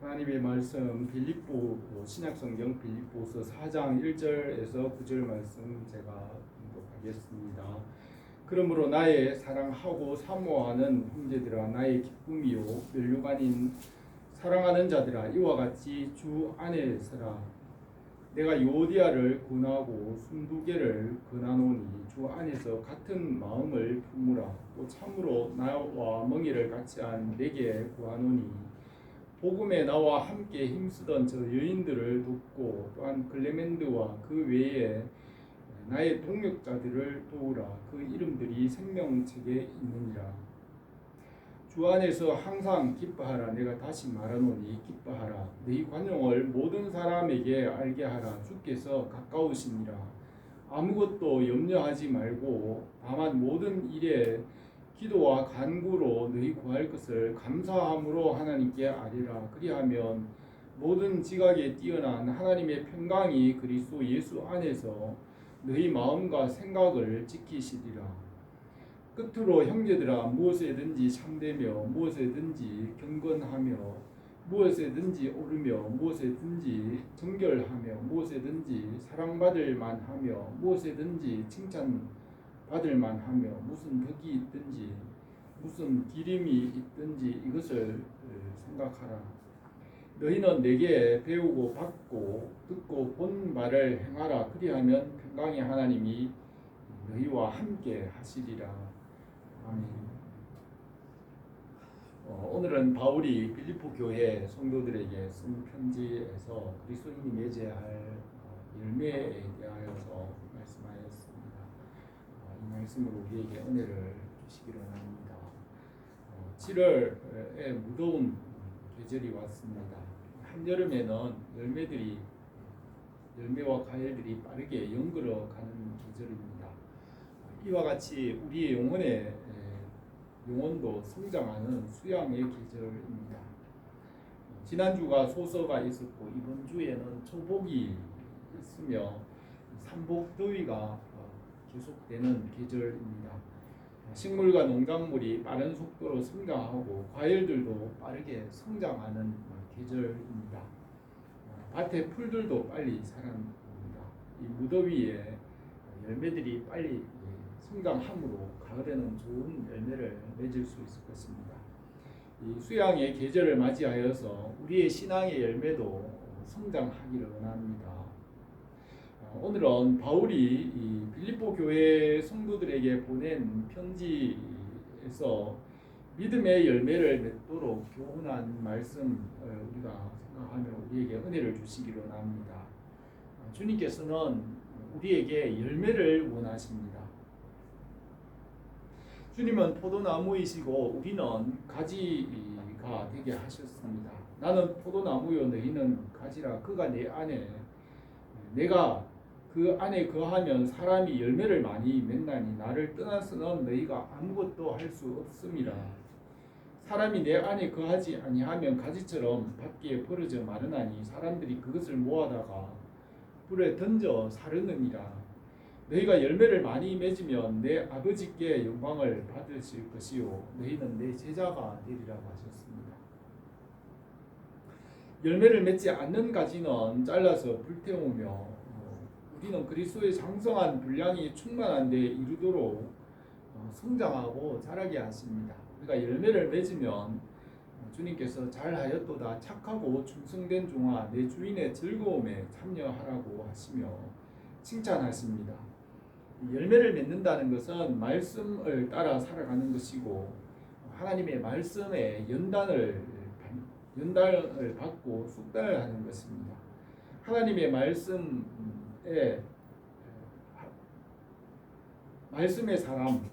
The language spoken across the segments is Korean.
하나님의 말씀 빌립보 신약성경 빌립보서 4장 1절에서 9절 말씀 제가 공독하겠습니다. 그러므로 나의 사랑하고 사모하는 형제들아, 나의 기쁨이요 멸류관 아닌 사랑하는 자들아, 이와 같이 주 안에 서라. 내가 요디아를 권하고 순두개를 권하노니 주 안에서 같은 마음을 품으라. 또 참으로 나와 멍에를 같이 한 내게 구하노니 복음에 나와 함께 힘쓰던 저 여인들을 돕고 또한 클레멘드와 그 외에 나의 동역자들을 도우라. 그 이름들이 생명책에 있느니라. 주 안에서 항상 기뻐하라. 내가 다시 말하노니 기뻐하라. 너희 관용을 모든 사람에게 알게 하라. 주께서 가까우시니라. 아무것도 염려하지 말고 다만 모든 일에 기도와 간구로 너희 구할 것을 감사함으로 하나님께 아뢰라. 그리하면 모든 지각에 뛰어난 하나님의 평강이 그리스도 예수 안에서 너희 마음과 생각을 지키시리라. 끝으로 형제들아, 무엇에든지 참되며 무엇에든지 경건하며 무엇에든지 오르며 무엇에든지 정결하며 무엇에든지 사랑받을 만하며 무엇에든지 칭찬받을 만하며 무슨 덕이 있든지 무슨 기림이 있든지 이것을 생각하라. 너희는 내게 배우고 받고 듣고 본 말을 행하라. 그리하면 평강의 하나님이 너희와 함께 하시리라. 아멘. 오늘은 바울이 빌립보 교회 성도들에게 쓴 편지에서 그리스도인이 맺어야 할 열매에 대하여서 말씀하였습니다. 이 말씀으로 우리에게 은혜를 주시기를 원합니다. 7월에 무더운 계절이 왔습니다. 한여름에는 열매와 과일들이 빠르게 연글어 가는 계절입니다. 이와 같이 우리의 영혼도 성장하는 수양의 계절입니다. 지난주가 소서가 있었고 이번 주에는 초복이 있으며 삼복 더위가 계속되는 계절입니다. 식물과 농작물이 빠른 속도로 성장하고 과일들도 빠르게 성장하는 계절입니다. 밭의 풀들도 빨리 자랍니다. 이 무더위에 열매들이 빨리 성장함으로 가을에는 좋은 열매를 맺을 수 있을 것입니다. 이 수양의 계절을 맞이하여서 우리의 신앙의 열매도 성장하기를 원합니다. 오늘은 바울이 이 빌립보 교회 성도들에게 보낸 편지에서 믿음의 열매를 맺도록 교훈한 말씀을 우리가 생각하며 우리에게 은혜를 주시기를 원합니다. 주님께서는 우리에게 열매를 원하십니다. 주님은 포도나무이시고 우리는 가지가 되게 하셨습니다. 나는 포도나무요 너희는 가지라. 그가 내 안에 내가 그 안에 거하면 사람이 열매를 많이 맺나니 나를 떠나서는 너희가 아무것도 할 수 없음이라. 사람이 내 안에 거하지 아니하면 가지처럼 밖에 벌어져 마르나니 사람들이 그것을 모아다가 불에 던져 사르느니라. 너희가 열매를 많이 맺으면 내 아버지께 영광을 받으실 것이요 너희는 내 제자가 되리라고 하셨습니다. 열매를 맺지 않는 가지는 잘라서 불태우며 우리는 그리스도의 장성한 분량이 충만한 데 이르도록 성장하고 자라게 하십니다. 우리가 열매를 맺으면 주님께서 잘하였도다 착하고 충성된 종아 내 주인의 즐거움에 참여하라고 하시며 칭찬하십니다. 열매를 맺는다는 것은 말씀을 따라 살아가는 것이고 하나님의 말씀에 연단을 받고 숙달을 하는 것입니다. 하나님의 말씀의 사람,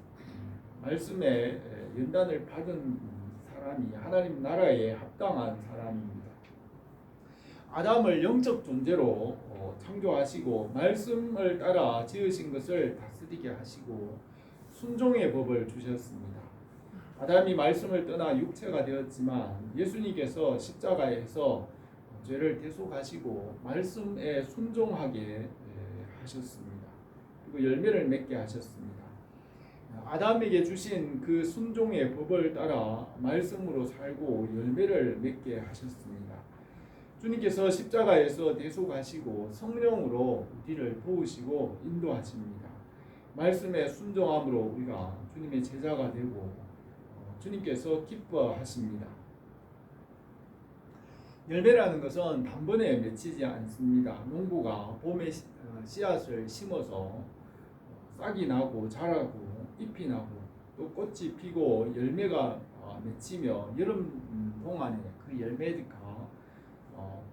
말씀에 연단을 받은 사람이 하나님 나라에 합당한 사람입니다. 아담을 영적 존재로 창조하시고 말씀을 따라 지으신 것을 다스리게 하시고 순종의 법을 주셨습니다. 아담이 말씀을 떠나 육체가 되었지만 예수님께서 십자가에서 죄를 대속하시고 말씀에 순종하게 하셨습니다. 그리고 열매를 맺게 하셨습니다. 아담에게 주신 그 순종의 법을 따라 말씀으로 살고 열매를 맺게 하셨습니다. 주님께서 십자가에서 대속하시고 성령으로 우리를 도우시고 인도하십니다. 말씀에 순종함으로 우리가 주님의 제자가 되고 주님께서 기뻐하십니다. 열매라는 것은 단번에 맺히지 않습니다. 농부가 봄에 씨앗을 심어서 싹이 나고 자라고 잎이 나고 또 꽃이 피고 열매가 맺히며 여름 동안에 그 열매가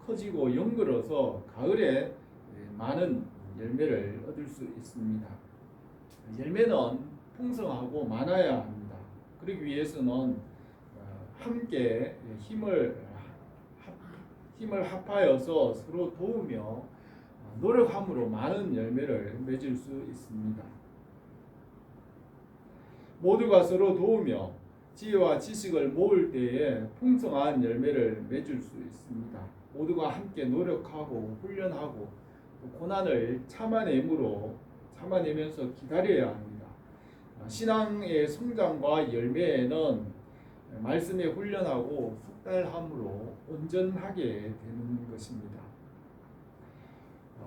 커지고 연글어서 가을에 많은 열매를 얻을 수 있습니다. 열매는 풍성하고 많아야 합니다. 그러기 위해서는 함께 힘을 합하여서 서로 도우며 노력함으로 많은 열매를 맺을 수 있습니다. 모두가 서로 도우며 지혜와 지식을 모을 때에 풍성한 열매를 맺을 수 있습니다. 모두가 함께 노력하고 훈련하고 고난을 참아내면서 기다려야 합니다. 신앙의 성장과 열매에는 말씀에 훈련하고 숙달함으로 온전하게 되는 것입니다.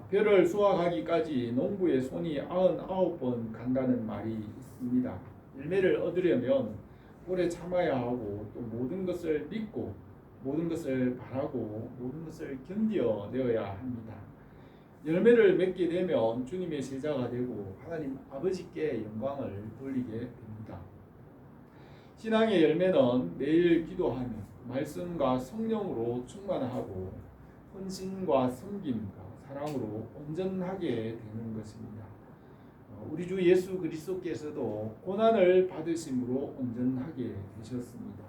벼를 수확하기까지 농부의 손이 99번 간다는 말이 있습니다. 열매를 얻으려면 오래 참아야 하고 또 모든 것을 믿고 모든 것을 바라고 모든 것을 견뎌내어야 합니다. 열매를 맺게 되면 주님의 제자가 되고 하나님 아버지께 영광을 돌리게 됩니다. 신앙의 열매는 매일 기도하며 말씀과 성령으로 충만하고 헌신과 섬김과 사랑으로 온전하게 되는 것입니다. 우리 주 예수 그리스도께서도 고난을 받으심으로 온전하게 되셨습니다.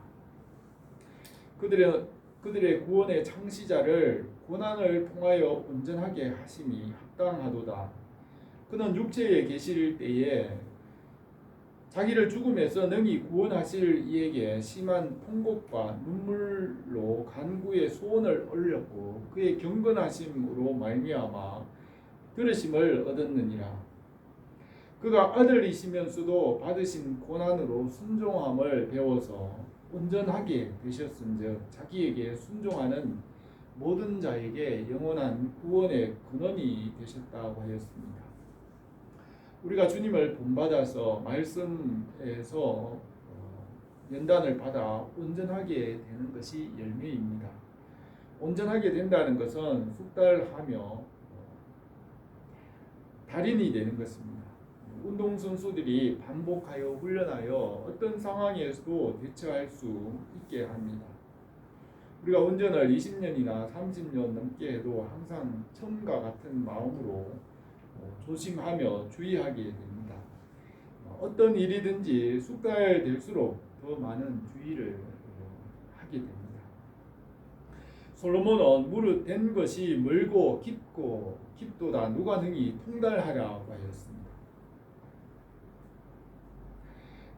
그들의 구원의 창시자를 고난을 통하여 온전하게 하심이 합당하도다. 그는 육체에 계실 때에 자기를 죽음에서 능히 구원하실 이에게 심한 통곡과 눈물로 간구의 소원을 올렸고 그의 경건하심으로 말미암아 들으심을 얻었느니라. 그가 아들이시면서도 받으신 고난으로 순종함을 배워서 온전하게 되셨은즉 자기에게 순종하는 모든 자에게 영원한 구원의 근원이 되셨다고 하였습니다. 우리가 주님을 본받아서 말씀에서 연단을 받아 온전하게 되는 것이 열매입니다. 온전하게 된다는 것은 숙달하며 달인이 되는 것입니다. 운동선수들이 반복하여 훈련하여 어떤 상황에서도 대처할 수 있게 합니다. 우리가 운전을 20년이나 30년 넘게 해도 항상 처음과 같은 마음으로 조심하며 주의하게 됩니다. 어떤 일이든지 숙달될수록 더 많은 주의를 하게 됩니다. 솔로몬은 무릇 된 것이 멀고 깊도다 누가 능히 통달하라고 하였습니다.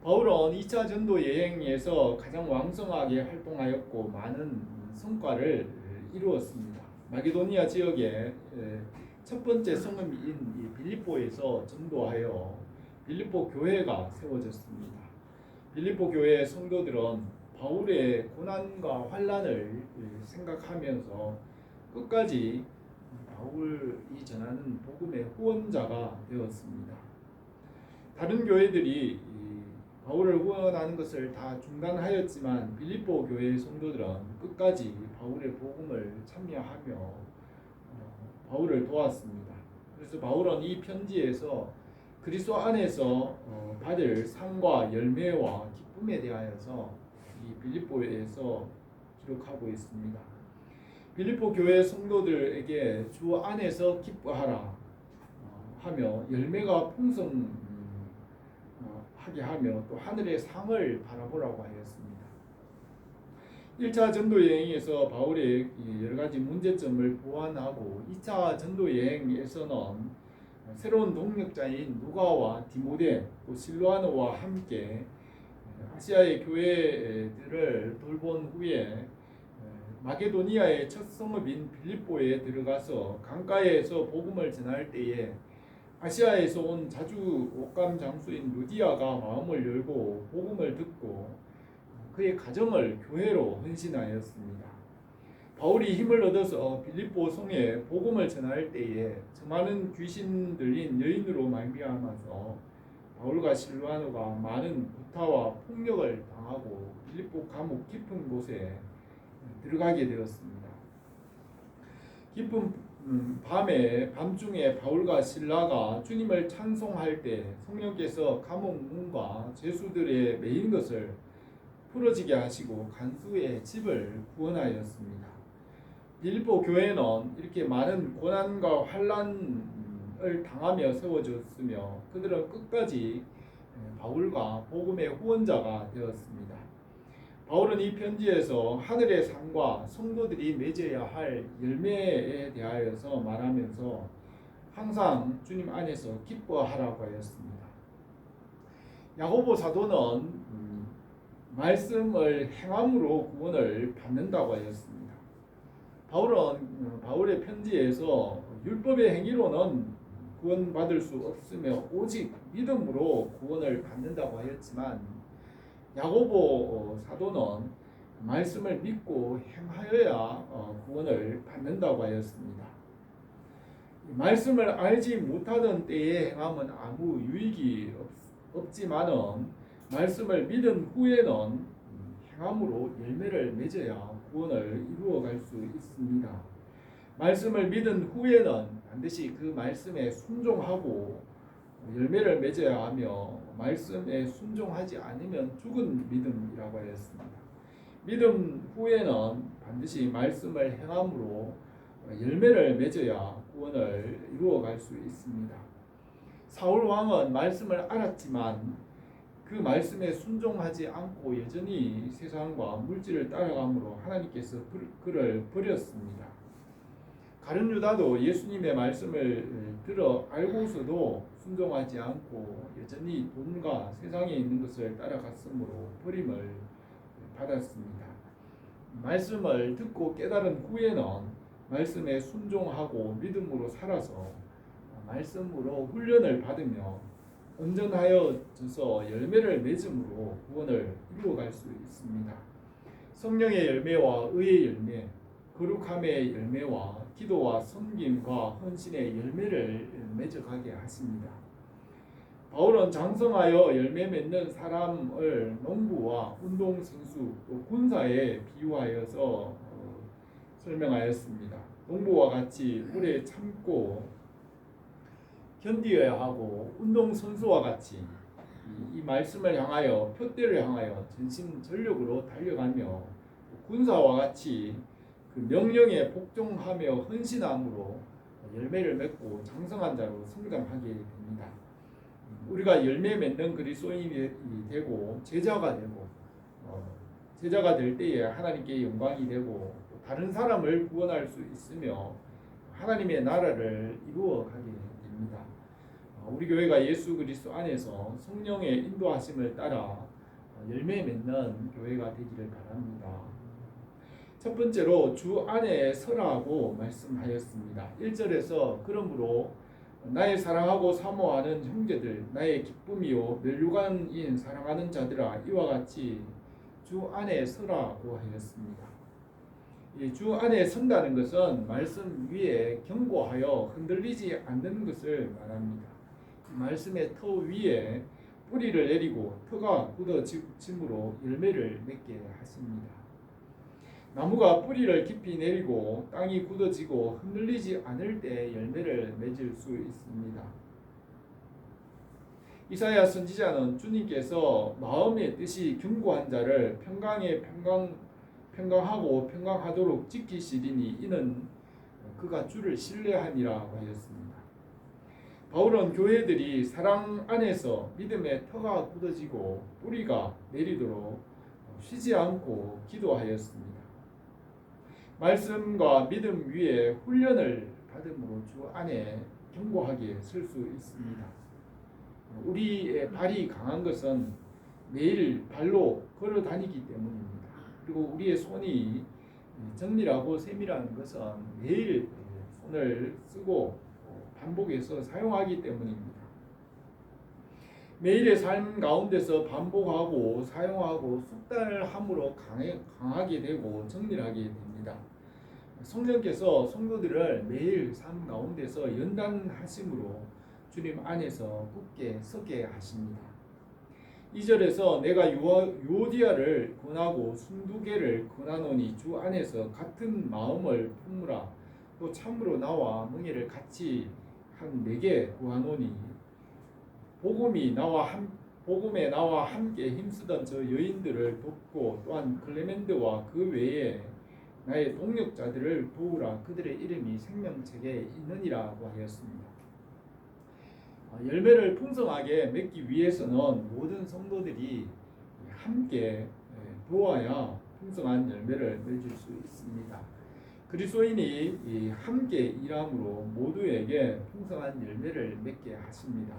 바울은 2차 전도 여행에서 가장 왕성하게 활동하였고 많은 성과를 이루었습니다. 마게도니아 지역에 첫 번째 성읍인 빌립보에서 전도하여 빌립보 교회가 세워졌습니다. 빌립보 교회 성도들은 바울의 고난과 환난을 생각하면서 끝까지 바울이 전하는 복음의 후원자가 되었습니다. 다른 교회들이 바울을 후원하는 것을 다 중단하였지만 빌립보 교회의 성도들은 끝까지 바울의 복음을 참여하며 바울을 도왔습니다. 그래서 바울은 이 편지에서 그리스도 안에서 받을 상과 열매와 기쁨에 대하여서 이 빌립보에서 기록하고 있습니다. 빌립보 교회 성도들에게 주 안에서 기뻐하라 하며 열매가 풍성하게 하며 또 하늘의 상을 바라보라고 하였습니다. 1차 전도 여행에서 바울의 여러 가지 문제점을 보완하고 2차 전도 여행에서는 새로운 동력자인 누가와 디모데 또 실로아노와 함께 아시아의 교회들을 돌본 후에 마게도니아의 첫 성읍인 빌립보에 들어가서 강가에서 복음을 전할 때에 아시아에서 온 자주 옷감 장수인 루디아가 마음을 열고 복음을 듣고 그의 가정을 교회로 헌신하였습니다. 바울이 힘을 얻어서 빌립보 성에 복음을 전할 때에 수많은 귀신 들린 여인으로 말미암아서 바울과 실바나가 많은 구타와 폭력을 당하고 빌립보 감옥 깊은 곳에 들어가게 되었습니다. 깊은 밤중에 바울과 실라가 주님을 찬송할 때 성령께서 감옥 문과 죄수들의 매인 것을 풀어지게 하시고 간수의 집을 구원하였습니다. 빌립보 교회는 이렇게 많은 고난과 환난을 당하며 세워졌으며 그들은 끝까지 바울과 복음의 후원자가 되었습니다. 바울은 이 편지에서 하늘의 상과 성도들이 맺어야 할 열매에 대하여서 말하면서 항상 주님 안에서 기뻐하라고 하였습니다. 야고보 사도는 말씀을 행함으로 구원을 받는다고 하였습니다. 바울은 바울의 편지에서 율법의 행위로는 구원받을 수 없으며 오직 믿음으로 구원을 받는다고 하였지만 야고보 사도는 말씀을 믿고 행하여야 구원을 받는다고 하였습니다. 말씀을 알지 못하던 때에 행함은 아무 유익이 없지만은 말씀을 믿은 후에는 행함으로 열매를 맺어야 구원을 이루어갈 수 있습니다. 말씀을 믿은 후에는 반드시 그 말씀에 순종하고 열매를 맺어야 하며 말씀에 순종하지 않으면 죽은 믿음이라고 하였습니다. 믿음 후에는 반드시 말씀을 행함으로 열매를 맺어야 구원을 이루어갈 수 있습니다. 사울 왕은 말씀을 알았지만 그 말씀에 순종하지 않고 여전히 세상과 물질을 따라가므로 하나님께서 그를 버렸습니다. 가룟 유다도 예수님의 말씀을 들어 알고서도 순종하지 않고 여전히 돈과 세상에 있는 것을 따라갔으므로 버림을 받았습니다. 말씀을 듣고 깨달은 후에는 말씀에 순종하고 믿음으로 살아서 말씀으로 훈련을 받으며 온전하여져서 열매를 맺음으로 구원을 이루어갈 수 있습니다. 성령의 열매와 의의 열매, 거룩함의 열매와 기도와 섬김과 헌신의 열매를 맺어가게 하십니다. 바울은 장성하여 열매 맺는 사람을 농부와 운동선수 또 군사에 비유하여서 설명하였습니다. 농부와 같이 오래 참고 견디어야 하고 운동선수와 같이 이 말씀을 향하여 표대를 향하여 전심전력으로 달려가며 군사와 같이 그 명령에 복종하며 헌신함으로 열매를 맺고 장성한 자로 성장하게 됩니다. 우리가 열매 맺는 그리스도인이 되고 제자가 될 때에 하나님께 영광이 되고 다른 사람을 구원할 수 있으며 하나님의 나라를 이루어가게 됩니다. 우리 교회가 예수 그리스도 안에서 성령의 인도하심을 따라 열매 맺는 교회가 되기를 바랍니다. 첫 번째로 주 안에 서라고 말씀하였습니다. 1절에서 그러므로 나의 사랑하고 사모하는 형제들 나의 기쁨이요 멸류관인 사랑하는 자들아 이와 같이 주 안에 서라고 하였습니다. 이 주 안에 선다는 것은 말씀 위에 견고하여 흔들리지 않는 것을 말합니다. 말씀의 터 위에 뿌리를 내리고 터가 굳어짐으로 열매를 맺게 하십니다. 나무가 뿌리를 깊이 내리고 땅이 굳어지고 흔들리지 않을 때 열매를 맺을 수 있습니다. 이사야 선지자는 주님께서 마음의 뜻이 견고한 자를 평강하고 평강하도록 지키시리니 이는 그가 주를 신뢰함이라고 하였습니다. 바울은 교회들이 사랑 안에서 믿음의 터가 굳어지고 뿌리가 내리도록 쉬지 않고 기도하였습니다. 말씀과 믿음 위에 훈련을 받음으로 주 안에 견고하게 설 수 있습니다. 우리의 발이 강한 것은 매일 발로 걸어 다니기 때문입니다. 그리고 우리의 손이 정밀하고 세밀한 것은 매일 손을 쓰고 반복해서 사용하기 때문입니다. 매일의 삶 가운데서 반복하고 사용하고 숙달을 함으로 강하게 되고 정밀하게 됩니다. 성령께서 성도들을 매일 삶 가운데서 연단하심으로 주님 안에서 굳게 서게 하십니다. 2절에서 내가 유오디아를 권하고 순두개를 권하노니 주 안에서 같은 마음을 품으라. 또 참으로 나와 멍에를 같이 한 내게 구하노니 복음에 나와 함께 힘쓰던 저 여인들을 돕고 또한 클레멘드와 그 외에 나의 동력자들을 도우라. 그들의 이름이 생명책에 있느니라고 하였습니다. 열매를 풍성하게 맺기 위해서는 모든 성도들이 함께 도와야 풍성한 열매를 맺을 수 있습니다. 그리스도인이 함께 일함으로 모두에게 풍성한 열매를 맺게 하십니다.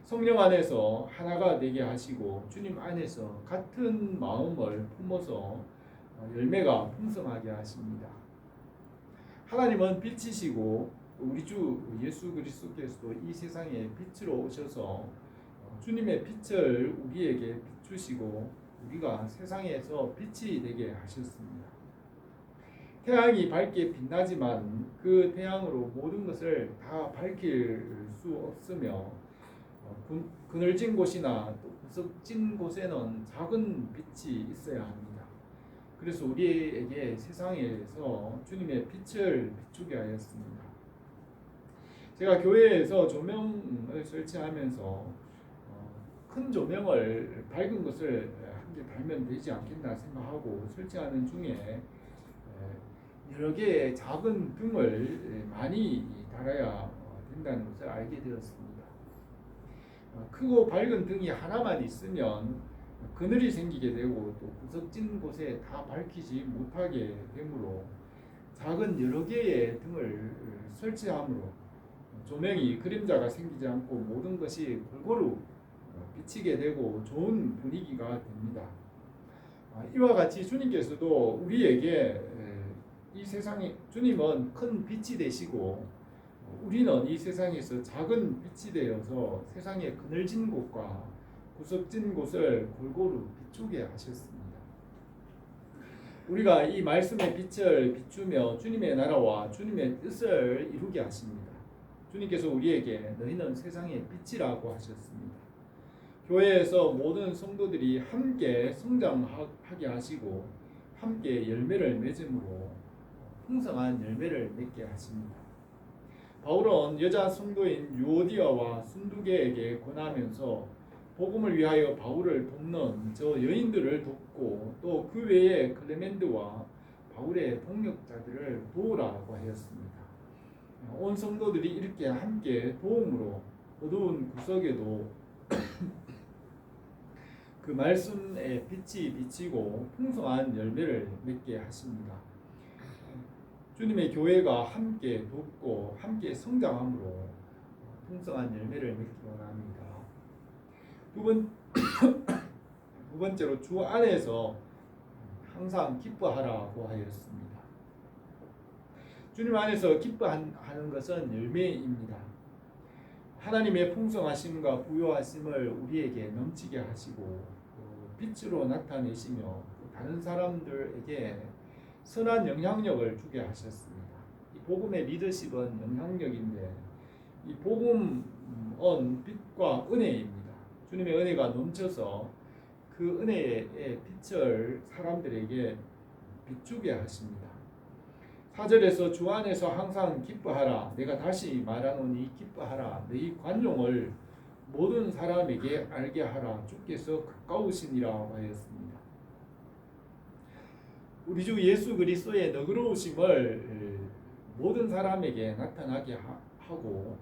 성령 안에서 하나가 되게 하시고 주님 안에서 같은 마음을 품어서 열매가 풍성하게 하십니다. 하나님은 빛이시고 우리 주 예수 그리스도께서도 이 세상에 빛으로 오셔서 주님의 빛을 우리에게 비추시고 우리가 세상에서 빛이 되게 하셨습니다. 태양이 밝게 빛나지만 그 태양으로 모든 것을 다 밝힐 수 없으며 그늘진 곳이나 또 구석진 곳에는 작은 빛이 있어야 합니다. 그래서 우리에게 세상에서 주님의 빛을 비추게 하였습니다. 제가 교회에서 조명을 설치하면서 큰 조명을 밝은 것을 한 개 달면 되지 않겠나 생각하고 설치하는 중에 여러 개의 작은 등을 많이 달아야 된다는 것을 알게 되었습니다. 크고 밝은 등이 하나만 있으면 그늘이 생기게 되고 또 구석진 곳에 다 밝히지 못하게 되므로 작은 여러 개의 등을 설치함으로 조명이 그림자가 생기지 않고 모든 것이 골고루 비치게 되고 좋은 분위기가 됩니다. 이와 같이 주님께서도 우리에게 이 세상에 주님은 큰 빛이 되시고 우리는 이 세상에서 작은 빛이 되어서 세상의 그늘진 곳과 구석진 곳을 골고루 비추게 하셨습니다. 우리가 이 말씀의 빛을 비추며 주님의 나라와 주님의 뜻을 이루게 하십니다. 주님께서 우리에게 너희는 세상의 빛이라고 하셨습니다. 교회에서 모든 성도들이 함께 성장하게 하시고 함께 열매를 맺음으로 풍성한 열매를 맺게 하십니다. 바울은 여자 성도인 유오디아와 순두개에게 권하면서 복음을 위하여 바울을 돕는 저 여인들을 돕고 또 그 외에 클레멘드와 바울의 동력자들을 도우라고 하였습니다. 온 성도들이 이렇게 함께 도움으로 어두운 구석에도 그 말씀의 빛이 비치고 풍성한 열매를 맺게 하십니다. 주님의 교회가 함께 돕고 함께 성장함으로 풍성한 열매를 맺기 원합니다. 두 번째로 주 안에서 항상 기뻐하라고 하였습니다. 주님 안에서 기뻐하는 것은 열매입니다. 하나님의 풍성하심과 부요하심을 우리에게 넘치게 하시고 빛으로 나타내시며 다른 사람들에게 선한 영향력을 주게 하셨습니다. 이 복음의 리더십은 영향력인데 이 복음은 빛과 은혜입니다. 주님의 은혜가 넘쳐서 그 은혜의 빛을 사람들에게 비추게 하십니다. 4절에서 주 안에서 항상 기뻐하라. 내가 다시 말하노니 기뻐하라. 너희 관용을 모든 사람에게 알게 하라. 주께서 가까우시니라 하였습니다. 우리 주 예수 그리스도의 너그러우심을 모든 사람에게 나타나게 하고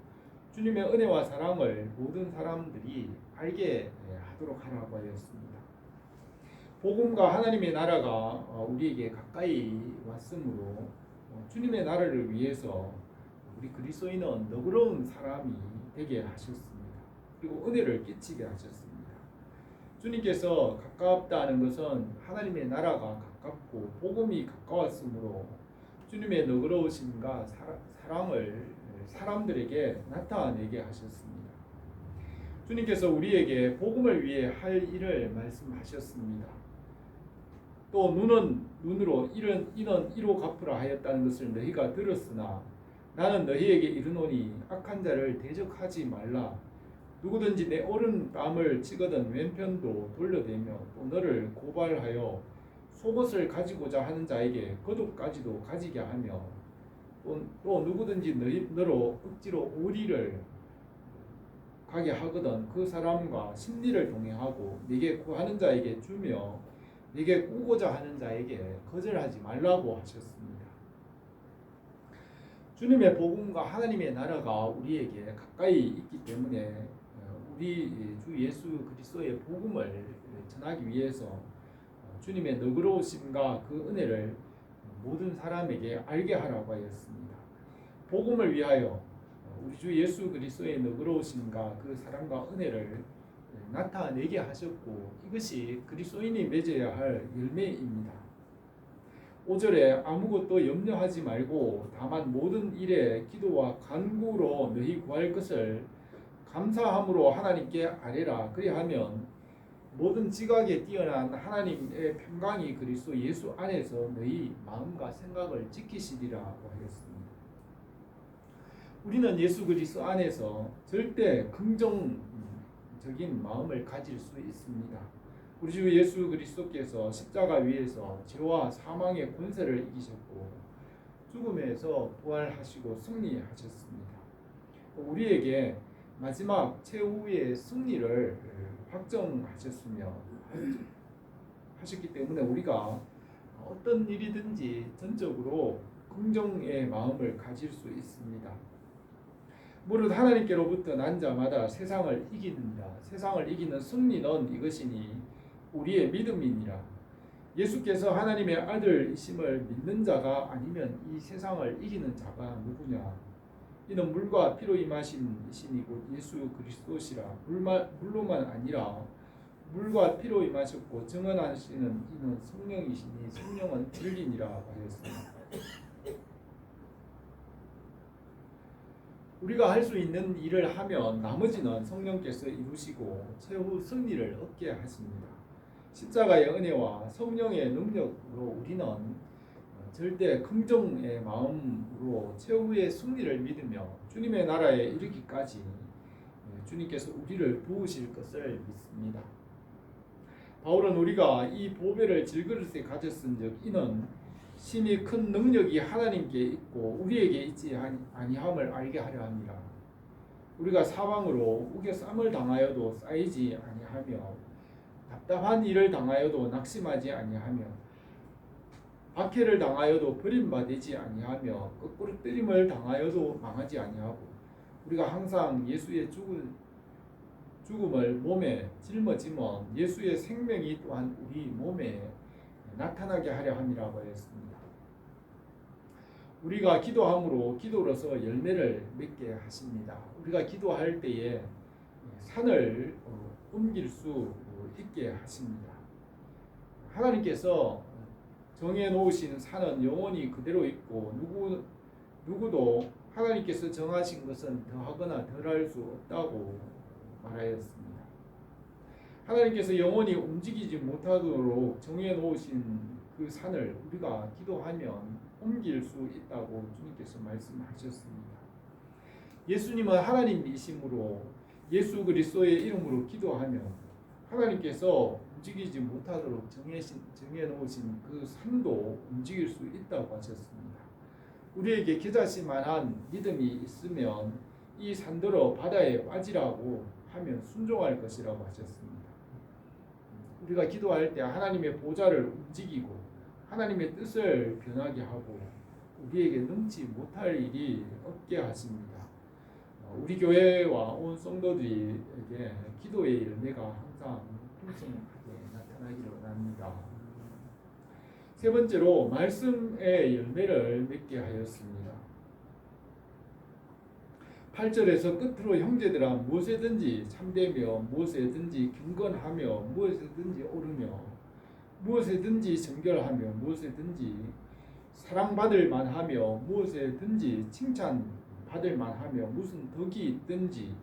주님의 은혜와 사랑을 모든 사람들이 알게 하도록 하라고 하였습니다. 복음과 하나님의 나라가 우리에게 가까이 왔으므로 주님의 나라를 위해서 우리 그리스도인은 너그러운 사람이 되게 하셨습니다. 그리고 은혜를 끼치게 하셨습니다. 주님께서 가깝다는 것은 하나님의 나라가 가깝고 복음이 가까웠으므로 주님의 너그러우심과 사랑을 사람들에게 나타내게 하셨습니다. 주님께서 우리에게 복음을 위해 할 일을 말씀하셨습니다. 또 눈은 눈으로 이는 이로 갚으라 하였다는 것을 너희가 들었으나 나는 너희에게 이르노니 악한 자를 대적하지 말라. 누구든지 내 오른뺨을 치거든 왼편도 돌려대며 또 너를 고발하여 속옷을 가지고자 하는 자에게 겉옷까지도 가지게 하며 또 누구든지 너로 억지로 오리를 가게 하거든 그 사람과 심리를 동행하고 네게 구하는 자에게 주며 네게 꾸고자 하는 자에게 거절하지 말라고 하셨습니다. 주님의 복음과 하나님의 나라가 우리에게 가까이 있기 때문에 우리 주 예수 그리스도의 복음을 전하기 위해서 주님의 너그러우심과 그 은혜를 모든 사람에게 알게 하라고 하였습니다. 복음을 위하여 우리 주 예수 그리스도의 너그러우심과 그 사랑과 은혜를 나타내게 하셨고 이것이 그리스도인이 맺어야 할 열매입니다. 5절에 아무것도 염려하지 말고 다만 모든 일에 기도와 간구로 너희 구할 것을 감사함으로 하나님께 아뢰라. 그리하면 모든 지각에 뛰어난 하나님의 평강이 그리스도 예수 안에서 너희 마음과 생각을 지키시리라고 하였습니다. 우리는 예수 그리스도 안에서 절대 긍정적인 마음을 가질 수 있습니다. 우리 주 예수 그리스도께서 십자가 위에서 죄와 사망의 권세를 이기셨고 죽음에서 부활하시고 승리하셨습니다. 우리에게 마지막 최후의 승리를 확정하셨으며 하셨기 때문에 우리가 어떤 일이든지 전적으로 긍정의 마음을 가질 수 있습니다. 무릇 하나님께로부터 난 자마다 세상을 이기느니라. 세상을 이기는 승리는 이것이니 우리의 믿음이니라. 예수께서 하나님의 아들이심을 믿는 자가 아니면 이 세상을 이기는 자가 누구냐? 이는 물과 피로 임하신 이신이 곧 예수 그리스도시라. 물로만 아니라 물과 피로 임하셨고 증언하시는 이는 성령이시니 성령은 진리니라 하였습니다. 우리가 할 수 있는 일을 하면 나머지는 성령께서 이루시고 최후 승리를 얻게 하십니다. 십자가의 은혜와 성령의 능력으로 우리는 절대 긍정의 마음으로 최후의 승리를 믿으며 주님의 나라에 이르기까지 주님께서 우리를 도우실 것을 믿습니다. 바울은 우리가 이 보배를 질그릇에 가졌은즉 이는 심히 큰 능력이 하나님께 있고 우리에게 있지 아니함을 알게 하려 합니다. 우리가 사방으로 우겨쌈을 당하여도 쌓이지 아니하며 답답한 일을 당하여도 낙심하지 아니하며 박해를 당하여도 버림받지 아니하며 거꾸로 뜨림을 당하여도 망하지 아니하고 우리가 항상 예수의 죽음을 몸에 짊어지면 예수의 생명이 또한 우리 몸에 나타나게 하려 함이라고 했습니다. 우리가 기도함으로 기도로서 열매를 맺게 하십니다. 우리가 기도할 때에 산을 옮길 수 있게 하십니다. 하나님께서 정해 놓으신 산은 영원히 그대로 있고 누구도 하나님께서 정하신 것은 더하거나 덜할 수 없다고 말하였습니다. 하나님께서 영원히 움직이지 못하도록 정해 놓으신 그 산을 우리가 기도하면 옮길 수 있다고 주님께서 말씀하셨습니다. 예수님은 하나님이심으로 예수 그리스도의 이름으로 기도하면 하나님께서 움직이지 못하도록 정해 놓으신 그 산도 움직일 수 있다고 하셨습니다. 우리에게 겨자씨만한 믿음이 있으면 이 산더러 바다에 빠지라고 하면 순종할 것이라고 하셨습니다. 우리가 기도할 때 하나님의 보좌를 움직이고 하나님의 뜻을 변하게 하고 우리에게 능치 못할 일이 없게 하십니다. 우리 교회와 온 성도들에게 기도의 열매가 항상 풍성하게 나타나기를 원합니다. 세 번째로 말씀의 열매를 맺게 하였습니다. 8절에서 끝으로 형제들아 무엇에든지 참되며 무엇에든지 경건하며 무엇에든지 옳으며 무엇에든지 정결하며 무엇에든지 사랑받을 만하며 무엇에든지 칭찬받을 만하며 무슨 덕이 있든지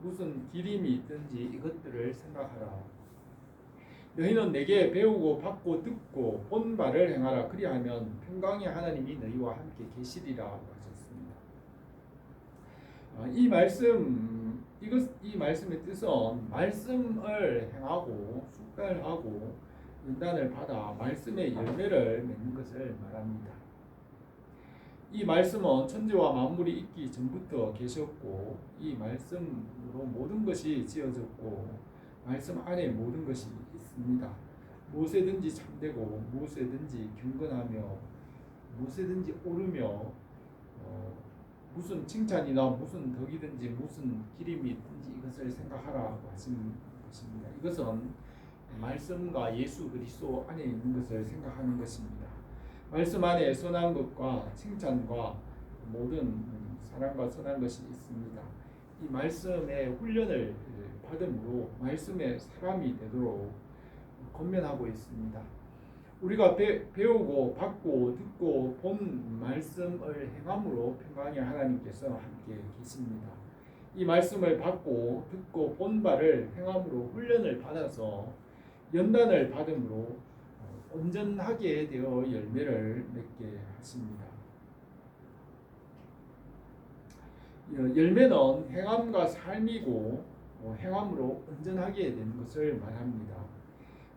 무슨 기림이 있든지 이것들을 생각하라. 너희는 내게 배우고 받고 듣고 본 바를 행하라. 그리하면 평강의 하나님이 너희와 함께 계시리라 하셨습니다. 이 말씀의 뜻은 말씀을 행하고 숙달하고 연단을 받아 말씀의 열매를 맺는 것을 말합니다. 이 말씀은 천지와 만물이 있기 전부터 계셨고 이 말씀으로 모든 것이 지어졌고 말씀 안에 모든 것이 있습니다. 무엇에든지 참되고 무엇에든지 경건하며 무엇에든지 오르며 무슨 칭찬이나 무슨 덕이든지 무슨 기림이 있든지 이것을 생각하라고 하신 것입니다. 이것은 말씀과 예수 그리스도 안에 있는 것을 생각하는 것입니다. 말씀 안에 선한 것과 칭찬과 모든 사랑과 선한 것이 있습니다. 이 말씀의 훈련을 받음으로 말씀의 사람이 되도록 권면하고 있습니다. 우리가 배우고 받고 듣고 본 말씀을 행함으로 평강의 하나님께서 함께 계십니다. 이 말씀을 받고 듣고 본 바를 행함으로 훈련을 받아서 연단을 받음으로 온전하게 되어 열매를 맺게 하십니다. 열매는 행함과 삶이고 행함으로 온전하게 되는 것을 말합니다.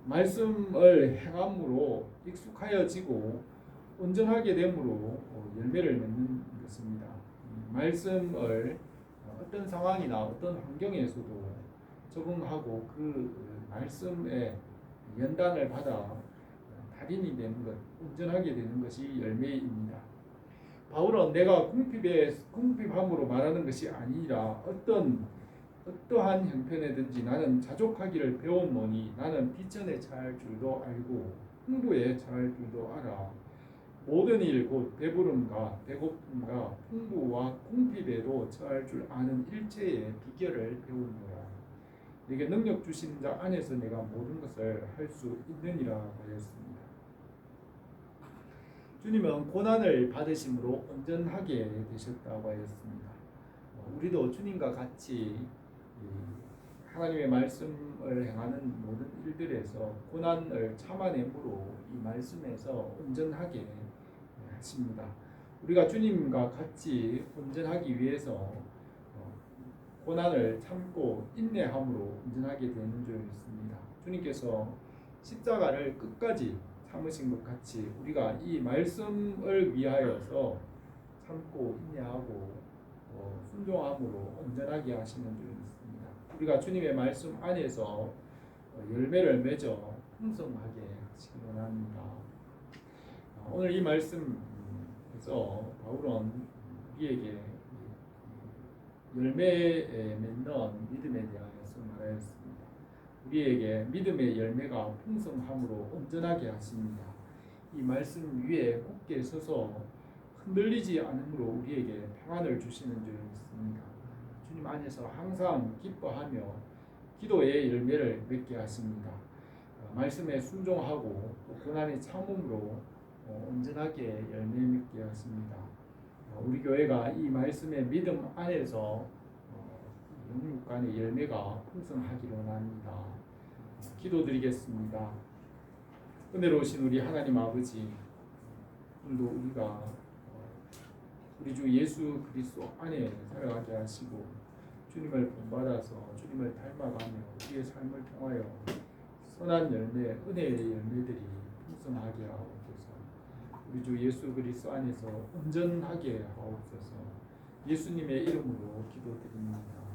말씀을 행함으로 익숙하여지고 온전하게 됨으로 열매를 맺는 것입니다. 말씀을 어떤 상황이나 어떤 환경에서도 적응하고 그 말씀에 연단을 받아 달인이 되는 것, 온전하게 되는 것이 열매입니다. 바울은 내가 궁핍함으로 말하는 것이 아니라 어떠한 형편에든지 나는 자족하기를 배웠노니 나는 비천에 처할 줄도 알고 풍부에 처할 줄도 알아. 모든 일 곧 배부름과 배고픔과 풍부와 궁핍에도 처할 줄 아는 일체의 비결을 배우노라. 내게 능력 주신 자 안에서 내가 모든 것을 할 수 있느니라 하였습니다. 주님은 고난을 받으심으로 온전하게 되셨다고 하였습니다. 우리도 주님과 같이 하나님의 말씀을 행하는 모든 일들에서 고난을 참아내므로 이 말씀에서 온전하게 하십니다. 우리가 주님과 같이 온전하기 위해서 고난을 참고 인내함으로 온전하게 되는 줄 믿습니다. 주님께서 십자가를 끝까지 참으신 것 같이 우리가 이 말씀을 위하여서 참고 인내하고 순종함으로 온전하게 하시는 줄 믿습니다. 우리가 주님의 말씀 안에서 열매를 맺어 풍성하게 하시기 원합니다. 오늘 이 말씀에서 바울은 우리에게 열매에 맺는 믿음에 대하여서 말하였습니다. 우리에게 믿음의 열매가 풍성함으로 온전하게 하십니다. 이 말씀 위에 굳게 서서 흔들리지 않으므로 우리에게 평안을 주시는 줄 믿습니다. 주님 안에서 항상 기뻐하며 기도의 열매를 맺게 하십니다. 말씀에 순종하고 고난의 참음으로 온전하게 열매 맺게 하십니다. 우리 교회가 이 말씀의 믿음 안에서 영육 간의 열매가 풍성하기를 원합니다. 기도드리겠습니다. 은혜로우신 우리 하나님 아버지, 오늘도 우리가 우리 주 예수 그리스도 안에 살아가게 하시고 주님을 본받아서 주님을 닮아가며 우리의 삶을 통하여 선한 열매, 은혜의 열매들이 풍성하게 하옵소서. 우리 주 예수 그리스도 안에서 온전하게 하옵소서. 예수님의 이름으로 기도드립니다.